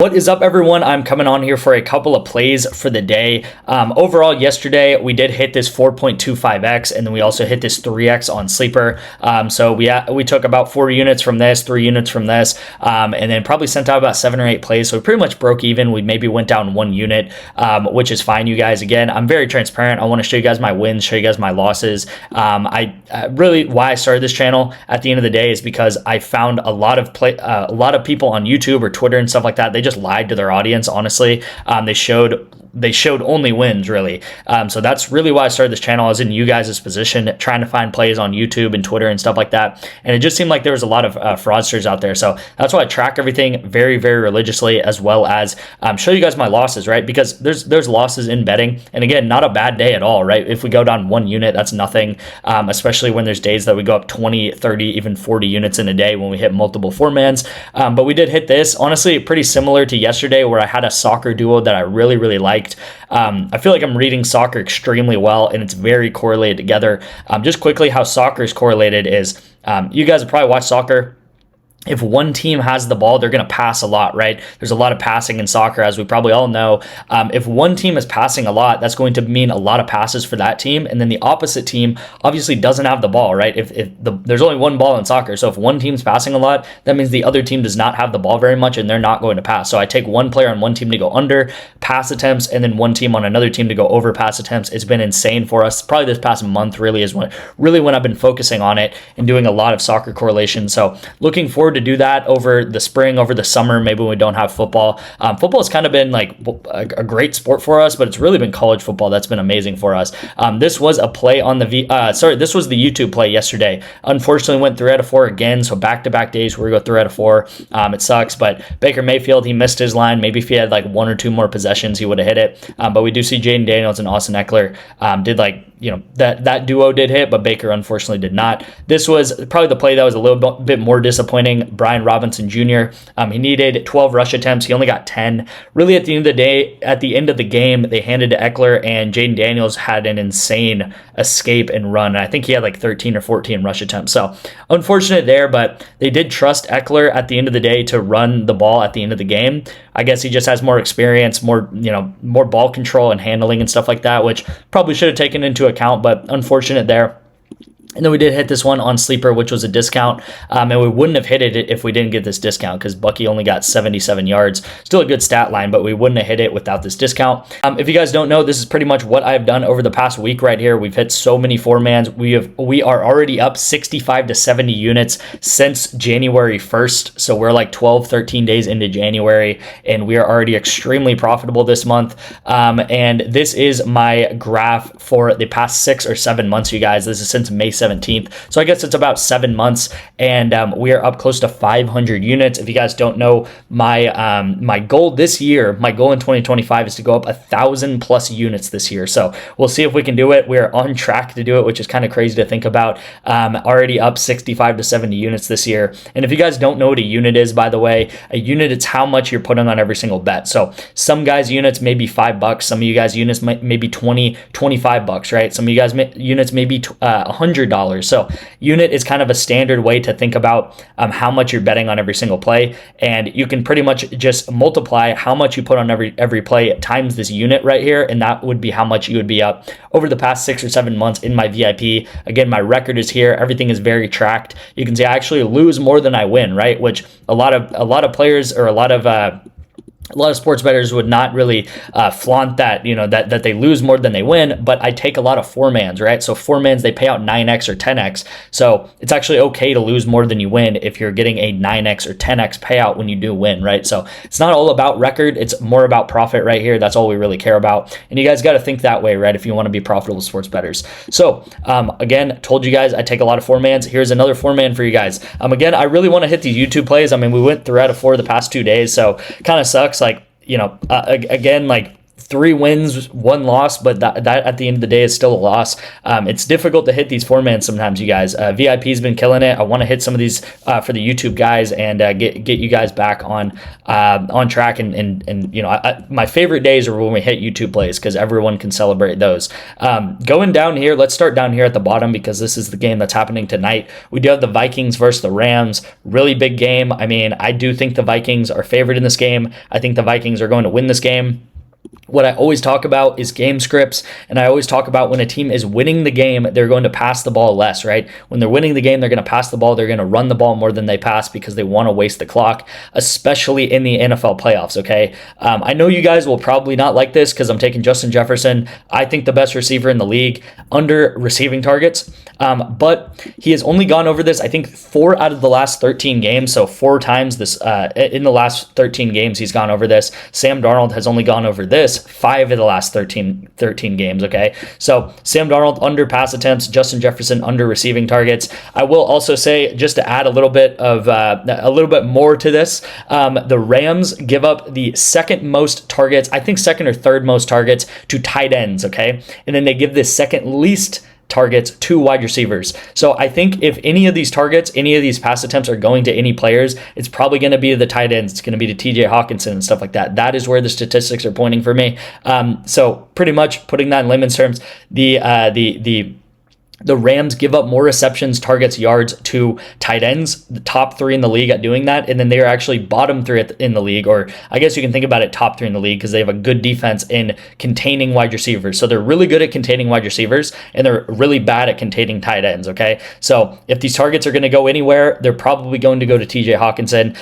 What is up, everyone? I'm coming on here for a couple of plays for the day. Overall, yesterday we did hit this 4.25x, and then we also hit this 3x on sleeper. So we took about 4 units from this, 3 units from this, and then probably sent out about 7 or 8 plays. So we pretty much broke even. We maybe went down 1 unit, which is fine, you guys. Again, I'm very transparent. I want to show you guys my wins, show you guys my losses. Really, why I started this channel at the end of the day is because I found a lot of people on YouTube or Twitter and stuff like that. They just lied to their audience, honestly. They showed only wins, really. So that's really why I started this channel. I was in you guys' position, trying to find plays on YouTube and Twitter and stuff like that. And it just seemed like there was a lot of fraudsters out there. So that's why I track everything very, very religiously, as well as show you guys my losses, right? Because there's losses in betting. And again, not a bad day at all, right? If we go down 1 unit, that's nothing, especially when there's days that we go up 20, 30, even 40 units in a day when we hit multiple 4-mans. But we did hit this. Honestly, pretty similar to yesterday, where I had a soccer duo that I really, really liked. I feel like I'm reading soccer extremely well, and it's very correlated together. Just quickly, how soccer is correlated is, you guys have probably watched soccer. If one team has the ball, they're going to pass a lot, right? There's a lot of passing in soccer, as we probably all know. If one team is passing a lot, that's going to mean a lot of passes for that team. And then the opposite team obviously doesn't have the ball, right? There's only one ball in soccer. So if one team's passing a lot, that means the other team does not have the ball very much, and they're not going to pass. So I take one player on one team to go under pass attempts, and then one team on another team to go over pass attempts. It's been insane for us. Probably this past month really is when I've been focusing on it and doing a lot of soccer correlation. So looking forward to do that over the spring, over the summer, maybe when we don't have football. Football has kind of been like a great sport for us, but it's really been college football that's been amazing for us. This was a play on the this was the YouTube play yesterday. Unfortunately, went 3 out of 4 again, so back-to-back days where we go 3 out of 4. It sucks, but Baker Mayfield, he missed his line. Maybe if he had like 1 or 2 more possessions, he would have hit it. But we do see Jaden Daniels and Austin Eckler did that duo did hit, but Baker unfortunately did not. This was probably the play that was a little bit more disappointing. Brian Robinson Jr. He needed 12 rush attempts. He only got 10. Really, at the end of the day, at the end of the game, they handed to Eckler, and Jaden Daniels had an insane escape and run. And I think he had like 13 or 14 rush attempts. So unfortunate there, but they did trust Eckler at the end of the day to run the ball at the end of the game. I guess he just has more experience, more ball control and handling and stuff like that, which probably should have taken into account, but unfortunate there. And then we did hit this one on sleeper, which was a discount, and we wouldn't have hit it if we didn't get this discount, because Bucky only got 77 yards. Still a good stat line, but we wouldn't have hit it without this discount. If you guys don't know, this is pretty much what I've done over the past week right here. We've hit so many 4-mans. We are already up 65 to 70 units since January 1st. So we're like 12, 13 days into January, and we are already extremely profitable this month. And this is my graph for the past 6 or 7 months, you guys. This is since May 17th. So I guess it's about 7 months, and we are up close to 500 units. If you guys don't know, my goal this year, my goal in 2025 is to go up 1,000 plus units this year. So we'll see if we can do it. We're on track to do it, which is kind of crazy to think about. Already up 65 to 70 units this year. And if you guys don't know what a unit is, by the way, a unit, it's how much you're putting on every single bet. So some guys' units may be $5. Some of you guys' units may be 20, 25 bucks, right? Some of you guys' units may be $100. So unit is kind of a standard way to think about how much you're betting on every single play, and you can pretty much just multiply how much you put on every play times this unit right here, and that would be how much you would be up over the past 6 or 7 months in my VIP. Again, my record is here. Everything is very tracked. You can see I actually lose more than I win, right? Which a lot of players, or a lot of sports bettors would not really flaunt that, that they lose more than they win, but I take a lot of 4-mans, right? So 4-mans, they pay out 9x or 10x. So it's actually okay to lose more than you win if you're getting a 9x or 10x payout when you do win, right? So it's not all about record. It's more about profit right here. That's all we really care about. And you guys got to think that way, right? If you want to be profitable sports bettors. So again, told you guys I take a lot of 4-mans. Here's another 4-man for you guys. Again, I really want to hit these YouTube plays. I mean, we went 3 out of 4 the past 2 days, so kind of sucks. Like, again, like 3 wins, 1 loss, but that at the end of the day is still a loss. It's difficult to hit these 4-man sometimes, you guys. VIP's been killing it. I want to hit some of these for the YouTube guys and get you guys back on track. And you know, my favorite days are when we hit YouTube plays because everyone can celebrate those. Going down here, let's start down here at the bottom because this is the game that's happening tonight. We do have the Vikings versus the Rams. Really big game. I mean, I do think the Vikings are favored in this game. I think the Vikings are going to win this game. What I always talk about is game scripts, and I always talk about when a team is winning the game, they're going to pass the ball less, right? When they're winning the game, they're going to pass the ball, they're going to run the ball more than they pass because they want to waste the clock, especially in the NFL playoffs, okay? I know you guys will probably not like this because I'm taking Justin Jefferson. I think the best receiver in the league under receiving targets, but he has only gone over this, I think, 4 out of the last 13 games, so 4 times this in the last 13 games he's gone over this. Sam Darnold has only gone over this 5 of the last 13 games, okay? So Sam Darnold under pass attempts, Justin Jefferson under receiving targets. I will also say, just to add a little bit more to this, the Rams give up the second most targets, I think second or third most targets to tight ends, okay? And then they give the second least targets to wide receivers. So I think if any of these targets, any of these pass attempts are going to any players, it's probably going to be the tight ends. It's going to be to TJ Hawkinson and stuff like that. That is where the statistics are pointing for me. So pretty much putting that in layman's terms, the Rams give up more receptions, targets, yards to tight ends, the top 3 in the league at doing that, and then they are actually bottom 3 in the league, or I guess you can think about it top 3 in the league because they have a good defense in containing wide receivers. So they're really good at containing wide receivers, and they're really bad at containing tight ends, okay? So if these targets are going to go anywhere, they're probably going to go to TJ Hawkinson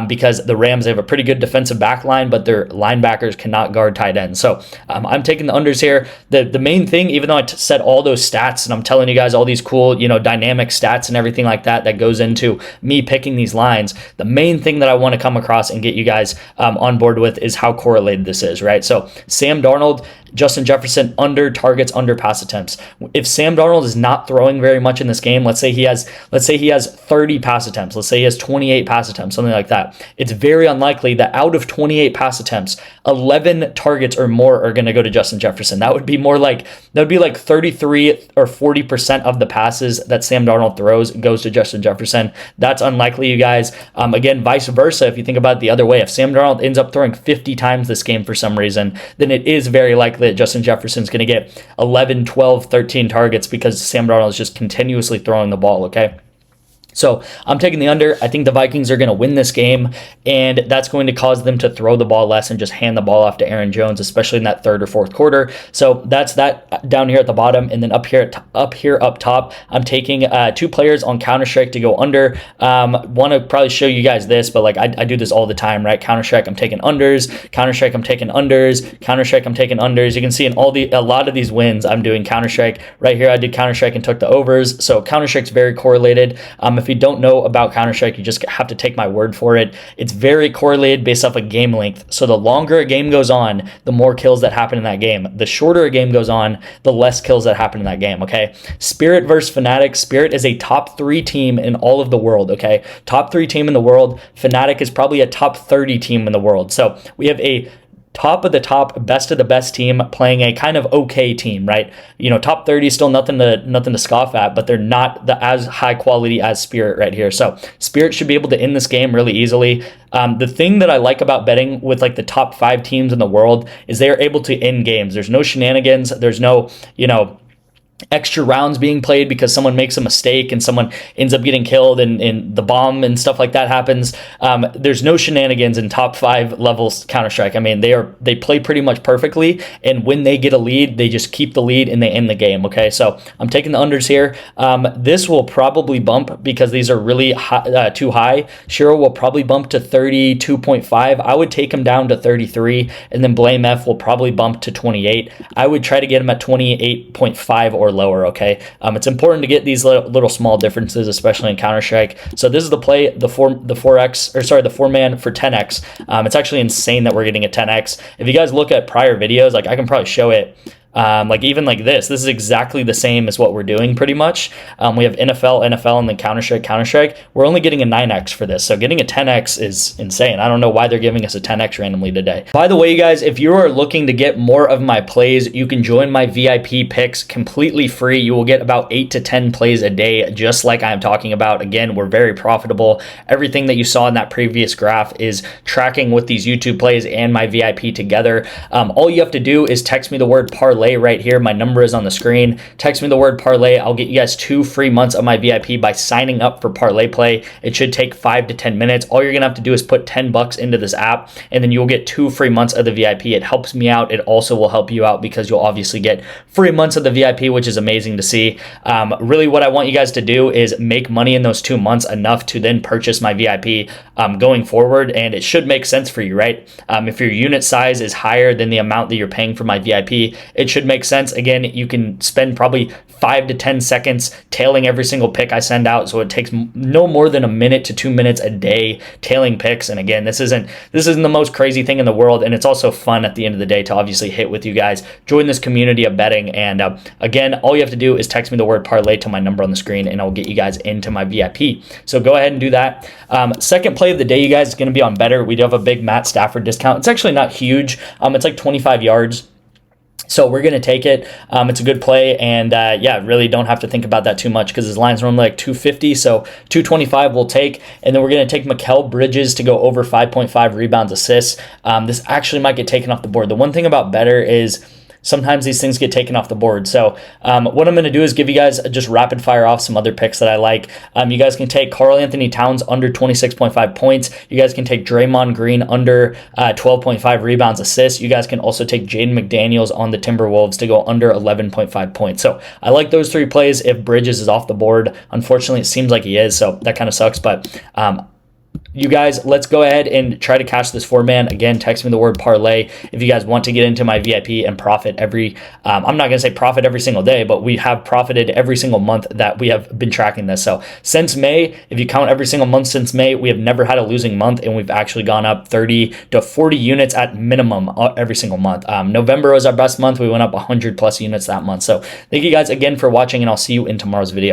because the Rams have a pretty good defensive back line, but their linebackers cannot guard tight ends. So I'm taking the unders here. The main thing, even though I said all those stats, and I'm telling you guys all these cool, dynamic stats and everything like that goes into me picking these lines, the main thing that I want to come across and get you guys on board with is how correlated this is, right? So Sam Darnold, Justin Jefferson under targets, under pass attempts. If Sam Darnold is not throwing very much in this game, let's say he has 30 pass attempts, let's say he has 28 pass attempts, something like that. It's very unlikely that out of 28 pass attempts, 11 targets or more are going to go to Justin Jefferson. That would be like 33 or 40% of the passes that Sam Darnold throws goes to Justin Jefferson. That's unlikely, you guys. Again, vice versa, if you think about it the other way, if Sam Darnold ends up throwing 50 times this game for some reason, then it is very likely that Justin Jefferson's going to get 11, 12, 13 targets because Sam Darnold is just continuously throwing the ball, okay? So I'm taking the under. I think the Vikings are going to win this game, and that's going to cause them to throw the ball less and just hand the ball off to Aaron Jones, especially in that 3rd or 4th quarter. So that's that down here at the bottom, and then up top, I'm taking 2 players on Counter-Strike to go under. Want to probably show you guys this, but like I do this all the time, right? Counter-Strike, I'm taking unders. Counter-Strike, I'm taking unders. Counter-Strike, I'm taking unders. You can see in a lot of these wins, I'm doing Counter-Strike. Right here, I did Counter-Strike and took the overs. So Counter-Strike's very correlated. If you don't know about Counter-Strike, you just have to take my word for it. It's very correlated based off of game length. So the longer a game goes on, the more kills that happen in that game. The shorter a game goes on, the less kills that happen in that game, okay? Spirit versus Fnatic. Spirit is a top 3 team in all of the world, okay? Top 3 team in the world. Fnatic is probably a top 30 team in the world. So we have a top of the top, best of the best team playing a kind of okay team, right? Top 30 is still nothing to scoff at, but they're not as high quality as Spirit right here. So Spirit should be able to end this game really easily. The thing that I like about betting with like the top 5 teams in the world is they are able to end games. There's no shenanigans. There's no, extra rounds being played because someone makes a mistake and someone ends up getting killed and the bomb and stuff like that happens. There's no shenanigans in top 5 levels Counter-Strike. I mean, they play pretty much perfectly, and when they get a lead, they just keep the lead and they end the game, okay? So I'm taking the unders here. This will probably bump because these are really high, too high. Shiro will probably bump to 32.5. I would take him down to 33, and then Blame F will probably bump to 28. I would try to get him at 28.5 or lower, okay? It's important to get these little small differences, especially in Counter-Strike. So this is the play, the 4-man for 10x. It's actually insane that we're getting a 10x. If you guys look at prior videos, like I can probably show it. Like even like this is exactly the same as what we're doing pretty much. We have NFL, and then Counter-Strike. We're only getting a 9x for this. So getting a 10x is insane. I don't know why they're giving us a 10x randomly today. By the way, you guys, if you are looking to get more of my plays, you can join my VIP picks completely free. You will get about 8 to 10 plays a day, just like I'm talking about. Again, we're very profitable. Everything that you saw in that previous graph is tracking with these YouTube plays and my VIP together. All you have to do is text me the word parlay right here. My number is on the screen. Text me the word parlay. I'll get you guys 2 free months of my VIP by signing up for Parlay Play. It should take 5 to 10 minutes. All you're gonna have to do is put $10 into this app, and then you'll get 2 free months of the VIP. It helps me out. It also will help you out because you'll obviously get free months of the VIP, which is amazing to see. Really, what I want you guys to do is make money in those 2 months enough to then purchase my VIP going forward, and it should make sense for you, right? If your unit size is higher than the amount that you're paying for my VIP, it should make sense. Again, you can spend probably 5 to 10 seconds tailing every single pick I send out, so it takes no more than a minute to 2 minutes a day tailing picks. And again, this isn't the most crazy thing in the world, and it's also fun at the end of the day to obviously hit with you guys. Join this community of betting, and again, all you have to do is text me the word parlay to my number on the screen, and I'll get you guys into my VIP. So go ahead and do that. Second play of the day, you guys, is going to be on Better. We do have a big Matt Stafford discount. It's actually not huge. It's like 25 yards. So we're going to take it. It's a good play, and yeah, really don't have to think about that too much because his line's normally like 250, so 225 we'll take. And then we're going to take Mikal Bridges to go over 5.5 rebounds, assists. This actually might get taken off the board. The one thing about Better is sometimes these things get taken off the board. So what I'm going to do is give you guys just rapid fire off some other picks that I like. You guys can take Karl-Anthony Towns under 26.5 points. You guys can take Draymond Green under 12.5 rebounds, assists. You guys can also take Jaden McDaniels on the Timberwolves to go under 11.5 points. So I like those 3 plays if Bridges is off the board. Unfortunately, it seems like he is, so that kind of sucks. But you guys, let's go ahead and try to cash this 4-man. Again, text me the word parlay if you guys want to get into my VIP and profit every, I'm not going to say profit every single day, but we have profited every single month that we have been tracking this. So since May, if you count every single month since May, we have never had a losing month, and we've actually gone up 30 to 40 units at minimum every single month. November was our best month. We went up 100 plus units that month. So thank you guys again for watching, and I'll see you in tomorrow's video.